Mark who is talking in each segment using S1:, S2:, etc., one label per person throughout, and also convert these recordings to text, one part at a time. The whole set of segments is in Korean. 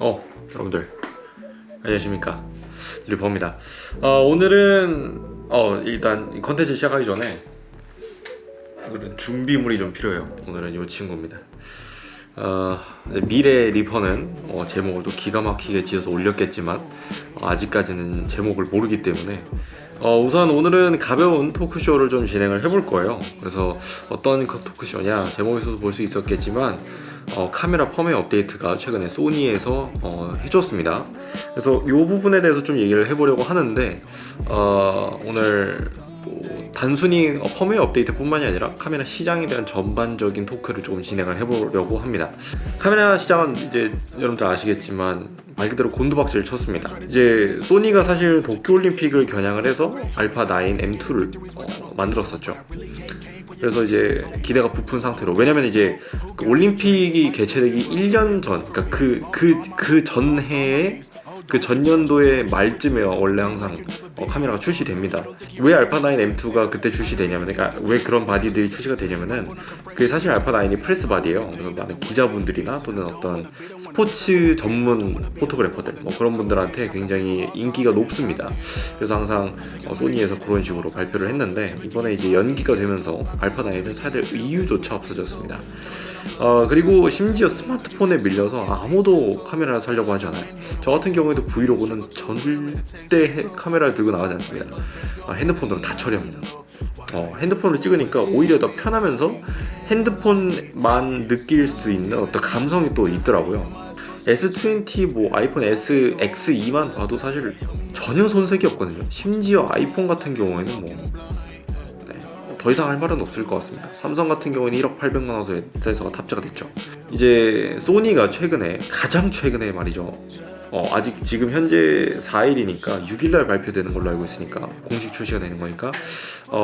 S1: 여러분들 안녕하십니까, 리퍼입니다. 오늘은 일단 이 컨텐츠 시작하기 전에 오늘은 준비물이 좀 필요해요. 오늘은 이 친구입니다. 미래 리퍼는 제목을 또 기가 막히게 지어서 올렸겠지만 아직까지는 제목을 모르기 때문에 우선 오늘은 가벼운 토크쇼를 좀 진행을 해볼 거예요. 그래서 어떤 토크쇼냐, 제목에서도 볼 수 있었겠지만 카메라 펌웨어 업데이트가 최근에 소니에서 해줬습니다. 그래서 이 부분에 대해서 좀 얘기를 해보려고 하는데 오늘 단순히 펌웨어 업데이트 뿐만이 아니라 카메라 시장에 대한 전반적인 토크를 조금 진행을 해보려고 합니다. 카메라 시장은 이제 여러분들 아시겠지만 말 그대로 곤두박질을 쳤습니다. 이제 소니가 사실 도쿄올림픽을 겨냥을 해서 알파 9 M2를 만들었었죠. 그래서 이제 기대가 부푼 상태로, 왜냐면 이제 그 올림픽이 개최되기 1년 전, 그러니까 그 전해에, 그 전년도의 말쯤에 원래 항상 카메라가 출시됩니다. 왜 알파 9 M2가 그때 출시되냐면, 그러니까 왜 그런 바디들이 출시가 되냐면은 그게 사실 알파 9이 프레스 바디예요. 그래서 많은 기자분들이나 또는 어떤 스포츠 전문 포토그래퍼들 그런 분들한테 굉장히 인기가 높습니다. 그래서 항상 소니에서 그런 식으로 발표를 했는데, 이번에 이제 연기가 되면서 알파 9은 사야될 이유조차 없어졌습니다. 그리고 심지어 스마트폰에 밀려서 아무도 카메라를 사려고 하지 않아요. 저 같은 경우에도 브이로그는 절대 카메라를 들고 나가지 않습니다. 핸드폰으로 다 처리합니다. 핸드폰으로 찍으니까 오히려 더 편하면서 핸드폰만 느낄 수 있는 어떤 감성이 또 있더라고요. S20 아이폰 S, X2만 봐도 사실 전혀 손색이 없거든요. 심지어 아이폰 같은 경우에는 더 이상 할 말은 없을 것 같습니다. 삼성 같은 경우는 1억 800만 원에서가 탑재가 됐죠. 이제 소니가 가장 최근에 말이죠. 아직 지금 현재 4일이니까 6일날 발표되는 걸로 알고 있으니까, 공식 출시가 되는 거니까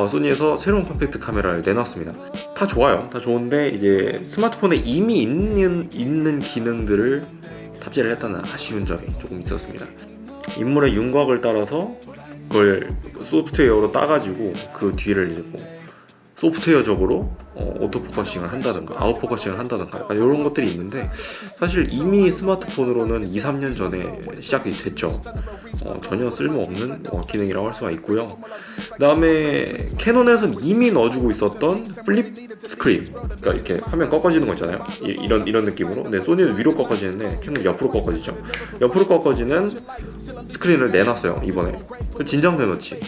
S1: 소니에서 새로운 컴팩트 카메라를 내놨습니다. 다 좋아요. 다 좋은데 이제 스마트폰에 이미 있는 기능들을 탑재를 했다는 아쉬운 점이 조금 있었습니다. 인물의 윤곽을 따라서 그걸 소프트웨어로 따가지고 그 뒤를 이제 소프트웨어적으로 오토포커싱을 한다든가 아웃포커싱을 한다든가 약간 이런 것들이 있는데, 사실 이미 스마트폰으로는 2-3년 전에 시작이 됐죠. 전혀 쓸모없는 기능이라고 할 수가 있고요. 그 다음에 캐논에서는 이미 넣어주고 있었던 플립 스크린, 그러니까 이렇게 화면 꺾어지는 거 있잖아요. 이런 느낌으로. 근데 소니는 위로 꺾어지는데 캐논 옆으로 꺾어지죠. 옆으로 꺾어지는 스크린을 내놨어요, 이번에. 진작 내놓지.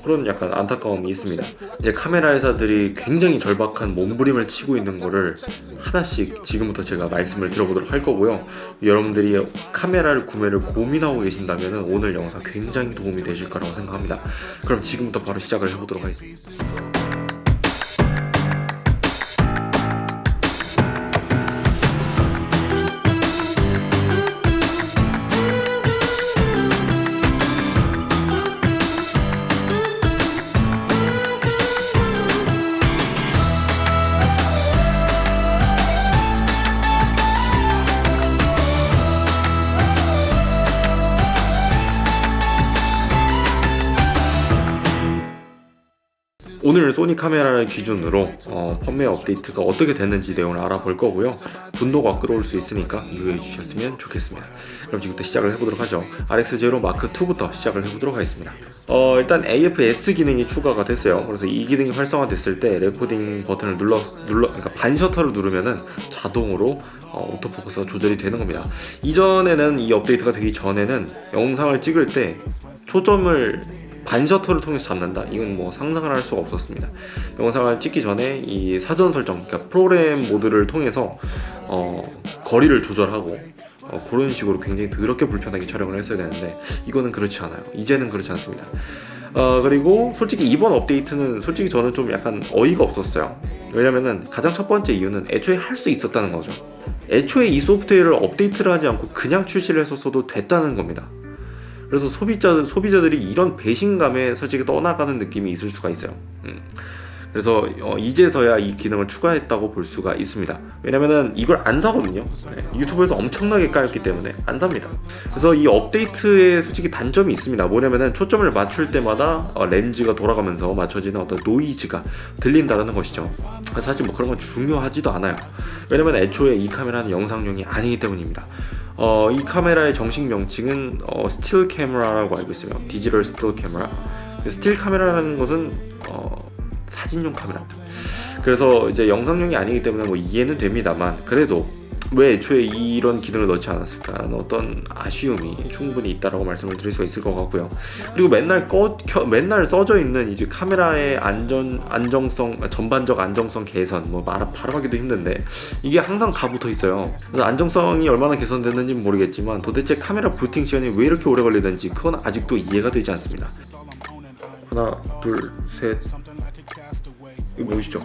S1: 그런 약간 안타까움이 있습니다. 이제 카메라 회사들이 굉장히 절박한 몸부림을 치고 있는 거를 하나씩 지금부터 제가 말씀을 드려보도록 할 거고요. 여러분들이 카메라를 구매를 고민하고 계신다면 오늘 영상 굉장히 도움이 되실 거라고 생각합니다. 그럼 지금부터 바로 시작을 해보도록 하겠습니다. 오늘 소니 카메라를 기준으로 펌웨어 업데이트가 어떻게 됐는지 내용을 알아볼 거고요. 분노가 끌어올 수 있으니까 유의해 주셨으면 좋겠습니다. 그럼 지금부터 시작을 해보도록 하죠. RX0 마크2부터 시작을 해보도록 하겠습니다. 일단 AFS 기능이 추가가 됐어요. 그래서 이 기능이 활성화됐을 때 레코딩 버튼을 그러니까 반 셔터를 누르면은 자동으로 오토포커스가 조절이 되는 겁니다. 이전에는, 이 업데이트가 되기 전에는 영상을 찍을 때 초점을 반 셔터를 통해서 잡는다, 이건 상상을 할 수가 없었습니다. 영상을 찍기 전에 이 사전 설정, 그러니까 프로그램 모드를 통해서 거리를 조절하고 그런 식으로 굉장히 더럽게 불편하게 촬영을 했어야 되는데, 이거는 그렇지 않아요. 이제는 그렇지 않습니다. 그리고 솔직히 이번 업데이트는 솔직히 저는 좀 약간 어이가 없었어요. 왜냐면은 가장 첫 번째 이유는 애초에 할 수 있었다는 거죠. 애초에 이 소프트웨어를 업데이트를 하지 않고 그냥 출시를 했었어도 됐다는 겁니다. 그래서 소비자들이 이런 배신감에 솔직히 떠나가는 느낌이 있을 수가 있어요. 그래서 이제서야 이 기능을 추가했다고 볼 수가 있습니다. 왜냐면은 이걸 안 사거든요. 유튜브에서 엄청나게 까였기 때문에 안 삽니다. 그래서 이 업데이트에 솔직히 단점이 있습니다. 뭐냐면은 초점을 맞출 때마다 렌즈가 돌아가면서 맞춰지는 어떤 노이즈가 들린다는 것이죠. 사실 그런 건 중요하지도 않아요. 왜냐면 애초에 이 카메라는 영상용이 아니기 때문입니다. 이 카메라의 정식 명칭은 스틸 카메라라고 알고 있으며 디지털 스틸 카메라. 스틸 카메라라는 것은 사진용 카메라입니다. 그래서 이제 영상용이 아니기 때문에 뭐 이해는 됩니다만, 그래도 왜 애초에 이런 기능을 넣지 않았을까라는 어떤 아쉬움이 충분히 있다라고 말씀을 드릴 수가 있을 것 같고요. 그리고 맨날 써져 있는 이제 카메라의 안정성, 전반적 안정성 개선, 뭐 발음하기도 힘든데 이게 항상 다 붙어 있어요. 그래서 안정성이 얼마나 개선됐는지는 모르겠지만 도대체 카메라 부팅 시간이 왜 이렇게 오래 걸리는지 그건 아직도 이해가 되지 않습니다. 하나, 둘, 셋. 이거 보이시죠?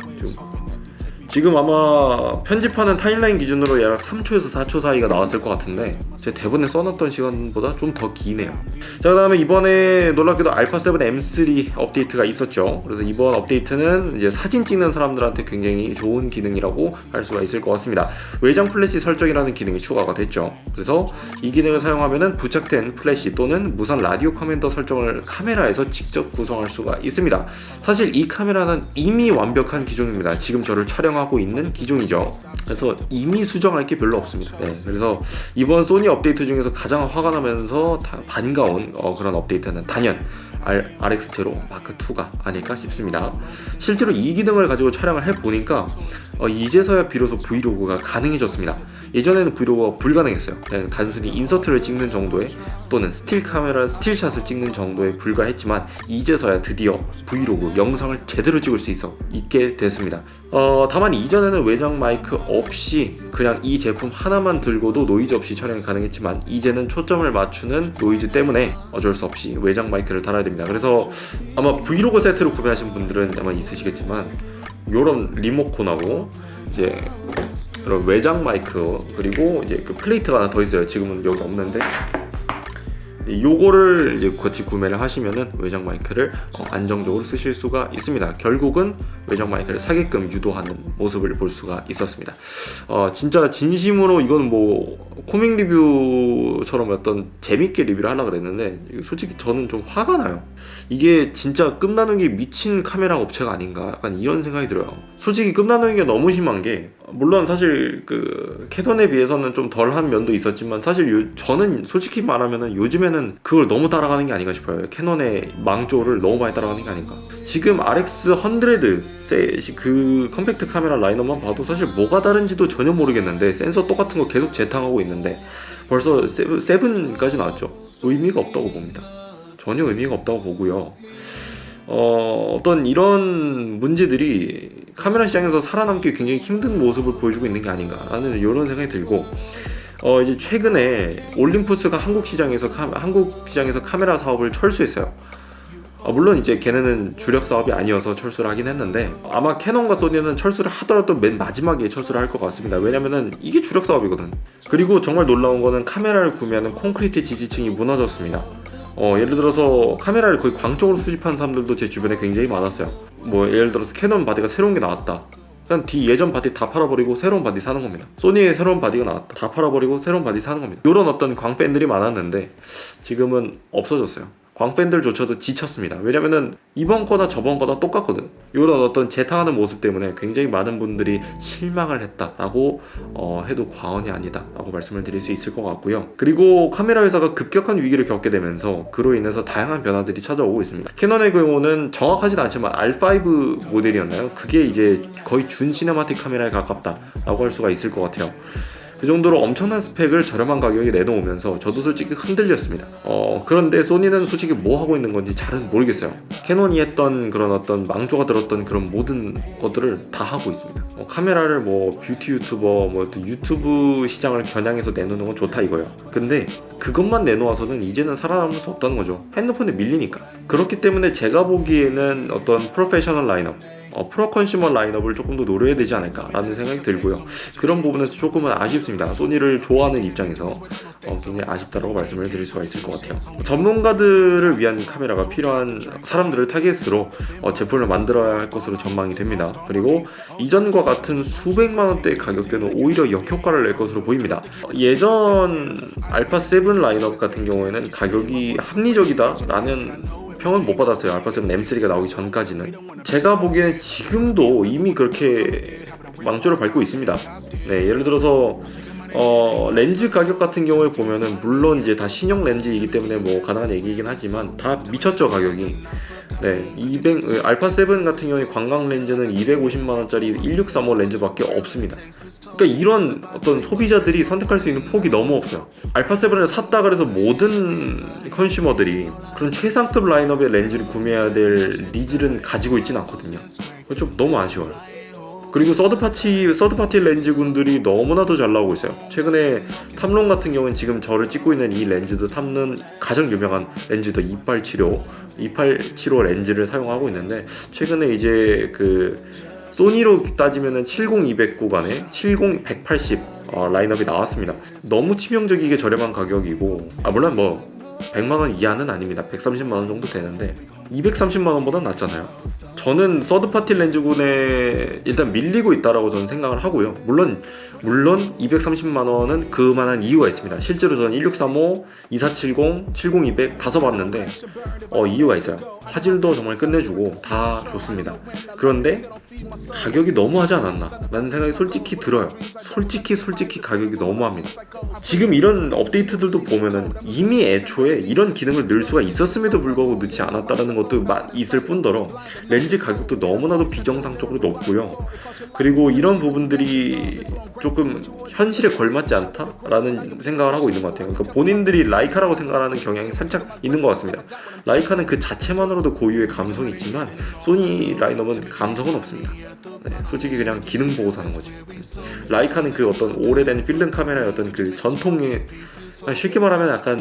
S1: 지금 아마 편집하는 타임라인 기준으로 약 3초에서 4초 사이가 나왔을 것 같은데 제 대본에 써놨던 시간보다 좀 더 기네요. 자, 그 다음에 이번에 놀랍게도 알파7 M3 업데이트가 있었죠. 그래서 이번 업데이트는 이제 사진 찍는 사람들한테 굉장히 좋은 기능이라고 할 수가 있을 것 같습니다. 외장 플래시 설정이라는 기능이 추가가 됐죠. 그래서 이 기능을 사용하면은 부착된 플래시 또는 무선 라디오 커맨더 설정을 카메라에서 직접 구성할 수가 있습니다. 사실 이 카메라는 이미 완벽한 기종입니다. 지금 저를 촬영하고 있는 기종이죠. 그래서 이미 수정할 게 별로 없습니다. 네, 그래서 이번 소니 업데이트 중에서 가장 화가 나면서 반가운 그런 업데이트는 단연 RX0 마크2가 아닐까 싶습니다. 실제로 이 기능을 가지고 촬영을 해보니까 이제서야 비로소 브이로그가 가능해졌습니다. 예전에는 브이로그가 불가능했어요. 그냥 단순히 인서트를 찍는 정도의 또는 스틸샷을 찍는 정도에 불과했지만 이제서야 드디어 브이로그 영상을 제대로 찍을 수 있게 됐습니다. 다만 이전에는 외장 마이크 없이 그냥 이 제품 하나만 들고도 노이즈 없이 촬영이 가능했지만 이제는 초점을 맞추는 노이즈 때문에 어쩔 수 없이 외장 마이크를 달아야 됩니다. 그래서 아마 브이로그 세트로 구매하신 분들은 아마 있으시겠지만 요런 리모컨하고 이제 그런 외장 마이크 그리고 이제 그 플레이트가 하나 더 있어요. 지금은 여기 없는데 요거를 이제 같이 구매를 하시면은 외장 마이크를 안정적으로 쓰실 수가 있습니다. 결국은 외장 마이크를 사게끔 유도하는 모습을 볼 수가 있었습니다. 진짜 진심으로 이건 뭐 코믹 리뷰처럼 어떤 재밌게 리뷰를 하려고 그랬는데 솔직히 저는 좀 화가 나요. 이게 진짜 끝나누기 미친 카메라 업체가 아닌가 약간 이런 생각이 들어요. 솔직히 끝나누기가 너무 심한 게 물론 사실 그 캐논에 비해서는 좀 덜한 면도 있었지만 사실 저는 솔직히 말하면은 요즘에는 그걸 너무 따라가는 게 아닌가 싶어요. 캐논의 망조를 너무 많이 따라가는 게 아닌가. 지금 RX100 그 컴팩트 카메라 라인업만 봐도 사실 뭐가 다른지도 전혀 모르겠는데 센서 똑같은 거 계속 재탕하고 있는데 벌써 7까지 나왔죠. 의미가 없다고 봅니다. 전혀 의미가 없다고 보고요. 어떤 이런 문제들이 카메라 시장에서 살아남기 굉장히 힘든 모습을 보여주고 있는 게 아닌가라는 이런 생각이 들고 이제 최근에 올림푸스가 한국 시장에서 카메라 사업을 철수했어요. 물론 이제 걔네는 주력 사업이 아니어서 철수를 하긴 했는데 아마 캐논과 소니는 철수를 하더라도 맨 마지막에 철수를 할 것 같습니다. 왜냐면은 이게 주력 사업이거든. 그리고 정말 놀라운 거는 카메라를 구매하는 콘크리트 지지층이 무너졌습니다. 예를 들어서 카메라를 거의 광적으로 수집하는 사람들도 제 주변에 굉장히 많았어요. 뭐 예를 들어서 캐논 바디가 새로운 게 나왔다. 그냥 예전 바디 다 팔아버리고 새로운 바디 사는 겁니다. 소니의 새로운 바디가 나왔다. 다 팔아버리고 새로운 바디 사는 겁니다. 이런 어떤 광팬들이 많았는데 지금은 없어졌어요. 광팬들조차도 지쳤습니다. 왜냐면은 이번 거나 저번 거나 똑같거든. 이런 어떤 재탕하는 모습 때문에 굉장히 많은 분들이 실망을 했다라고 해도 과언이 아니다라고 말씀을 드릴 수 있을 것 같고요. 그리고 카메라 회사가 급격한 위기를 겪게 되면서 그로 인해서 다양한 변화들이 찾아오고 있습니다. 캐논의 경우는 정확하진 않지만 R5 모델이었나요? 그게 이제 거의 준 시네마틱 카메라에 가깝다라고 할 수가 있을 것 같아요. 그 정도로 엄청난 스펙을 저렴한 가격에 내놓으면서 저도 솔직히 흔들렸습니다. 그런데 소니는 솔직히 뭐 하고 있는 건지 잘은 모르겠어요. 캐논이 했던 그런 어떤 망조가 들었던 그런 모든 것들을 다 하고 있습니다. 카메라를 뭐 뷰티 유튜버 뭐 유튜브 시장을 겨냥해서 내놓는 건 좋다 이거예요. 근데 그것만 내놓아서는 이제는 살아남을 수 없다는 거죠. 핸드폰에 밀리니까. 그렇기 때문에 제가 보기에는 어떤 프로페셔널 라인업 프로 컨슈머 라인업을 조금 더 노려야 되지 않을까라는 생각이 들고요. 그런 부분에서 조금은 아쉽습니다. 소니를 좋아하는 입장에서 굉장히 아쉽다라고 말씀을 드릴 수가 있을 것 같아요. 전문가들을 위한 카메라가 필요한 사람들을 타겟으로 제품을 만들어야 할 것으로 전망이 됩니다. 그리고 이전과 같은 수백만 원대의 가격대는 오히려 역효과를 낼 것으로 보입니다. 예전 알파7 라인업 같은 경우에는 가격이 합리적이다라는 평은 못 받았어요. 알파7 M3가 나오기 전까지는. 제가 보기에는 지금도 이미 그렇게 망조를 밟고 있습니다. 네, 예를 들어서 렌즈 가격 같은 경우에 보면은 물론 이제 다 신형 렌즈이기 때문에 뭐 가능한 얘기이긴 하지만 다 미쳤죠 가격이. 네, 알파 7 같은 경우에 관광 렌즈는 250만 원짜리 1635 렌즈밖에 없습니다. 그러니까 이런 어떤 소비자들이 선택할 수 있는 폭이 너무 없어요. 알파 7을 샀다 그래서 모든 컨슈머들이 그런 최상급 라인업의 렌즈를 구매해야 될 니즈는 가지고 있지는 않거든요. 좀 너무 아쉬워요. 그리고 서드파티 렌즈군들이 너무나도 잘 나오고 있어요. 최근에 탐론 같은 경우는 지금 저를 찍고 있는 이 렌즈도 탐론 가장 유명한 렌즈도 2875 렌즈를 사용하고 있는데, 최근에 이제 그 소니로 따지면은 70-200 구간에 70-180 라인업이 나왔습니다. 너무 치명적이게 저렴한 가격이고, 물론 뭐 100만원 이하는 아닙니다. 130만원 정도 되는데 230만원보다 낫잖아요. 저는 서드파티 렌즈군에 일단 밀리고 있다라고 저는 생각을 하고요. 물론 230만원은 그만한 이유가 있습니다. 실제로 저는 1635, 2470, 70200 다 써봤는데 이유가 있어요. 화질도 정말 끝내주고 다 좋습니다. 그런데 가격이 너무하지 않았나 라는 생각이 솔직히 들어요. 솔직히 가격이 너무합니다. 지금 이런 업데이트들도 보면은 이미 애초에 이런 기능을 넣을 수가 있었음에도 불구하고 넣지 않았다라는 것도 있을 뿐더러 렌즈 가격도 너무나도 비정상적으로 높고요. 그리고 이런 부분들이 조금 현실에 걸맞지 않다라는 생각을 하고 있는 것 같아요. 그러니까 본인들이 라이카라고 생각하는 경향이 살짝 있는 것 같습니다. 라이카는 그 자체만으로도 고유의 감성이 있지만 소니 라인업은 감성은 없습니다. 네, 솔직히 그냥 기능 보고 사는 거지. 라이카는 그 어떤 오래된 필름 카메라의 어떤 그 전통의, 쉽게 말하면 약간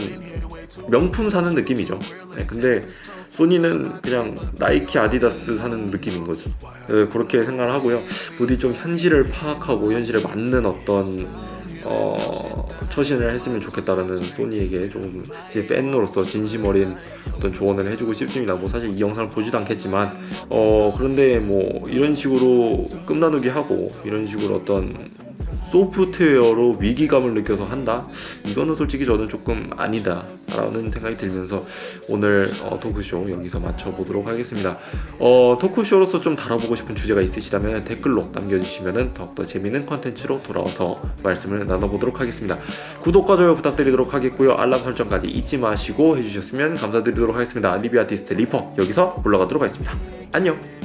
S1: 명품 사는 느낌이죠. 네, 근데 소니는 그냥 나이키, 아디다스 사는 느낌인 거지. 네, 그렇게 생각을 하고요. 부디 좀 현실을 파악하고 현실에 맞는 어떤 처신을 했으면 좋겠다라는 소니에게 조금 제 팬으로서 진심 어린 어떤 조언을 해주고 싶습니다. 뭐 사실 이 영상을 보지도 않겠지만 그런데 뭐 이런 식으로 끝나누기 하고 이런 식으로 어떤 소프트웨어로 위기감을 느껴서 한다? 이거는 솔직히 저는 조금 아니다 라는 생각이 들면서 오늘 토크쇼 여기서 마쳐보도록 하겠습니다. 토크쇼로서 좀 다뤄보고 싶은 주제가 있으시다면 댓글로 남겨주시면 더욱더 재미있는 컨텐츠로 돌아와서 말씀을 나눠보도록 하겠습니다. 구독과 좋아요 부탁드리도록 하겠고요. 알람 설정까지 잊지 마시고 해주셨으면 감사드리도록 하겠습니다. 리뷰 아티스트 리퍼 여기서 물러가도록 하겠습니다. 안녕.